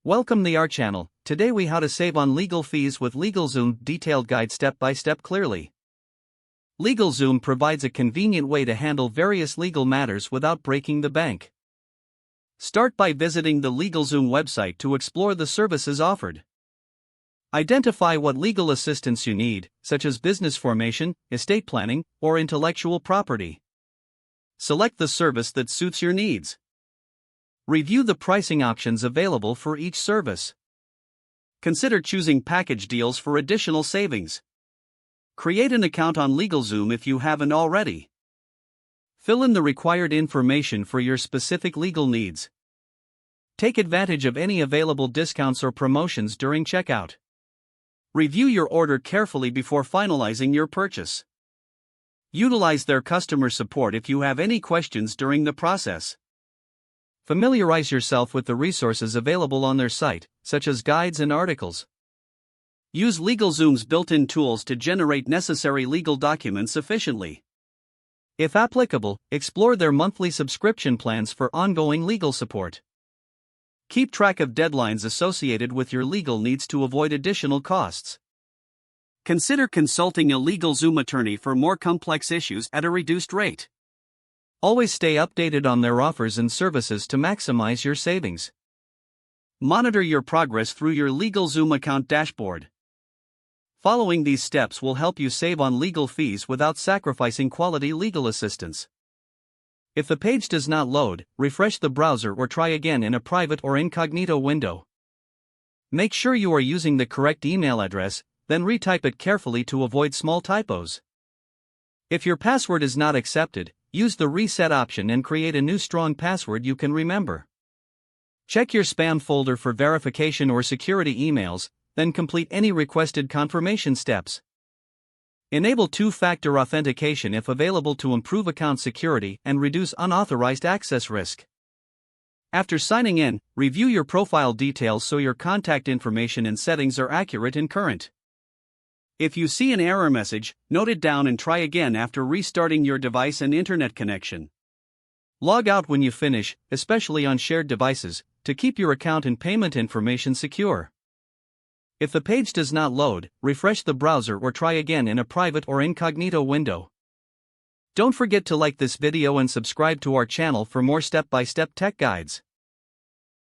Welcome to our channel. Today we how to save on legal fees with LegalZoom, detailed guide step by step clearly. LegalZoom provides a convenient way to handle various legal matters without breaking the bank. Start by visiting the LegalZoom website to explore the services offered. Identify what legal assistance you need, such as business formation, estate planning, or intellectual property. Select the service that suits your needs. Review the pricing options available for each service. Consider choosing package deals for additional savings. Create an account on LegalZoom if you haven't already. Fill in the required information for your specific legal needs. Take advantage of any available discounts or promotions during checkout. Review your order carefully before finalizing your purchase. Utilize their customer support if you have any questions during the process. Familiarize yourself with the resources available on their site, such as guides and articles. Use LegalZoom's built-in tools to generate necessary legal documents efficiently. If applicable, explore their monthly subscription plans for ongoing legal support. Keep track of deadlines associated with your legal needs to avoid additional costs. Consider consulting a LegalZoom attorney for more complex issues at a reduced rate. Always stay updated on their offers and services to maximize your savings. Monitor your progress through your LegalZoom account dashboard. Following these steps will help you save on legal fees without sacrificing quality legal assistance. If the page does not load, refresh the browser or try again in a private or incognito window. Make sure you are using the correct email address, then retype it carefully to avoid small typos. If your password is not accepted, use the reset option and create a new strong password you can remember. Check your spam folder for verification or security emails, then complete any requested confirmation steps. Enable two-factor authentication if available to improve account security and reduce unauthorized access risk. After signing in, review your profile details so your contact information and settings are accurate and current. If you see an error message, note it down and try again after restarting your device and internet connection. Log out when you finish, especially on shared devices, to keep your account and payment information secure. If the page does not load, refresh the browser or try again in a private or incognito window. Don't forget to like this video and subscribe to our channel for more step-by-step tech guides.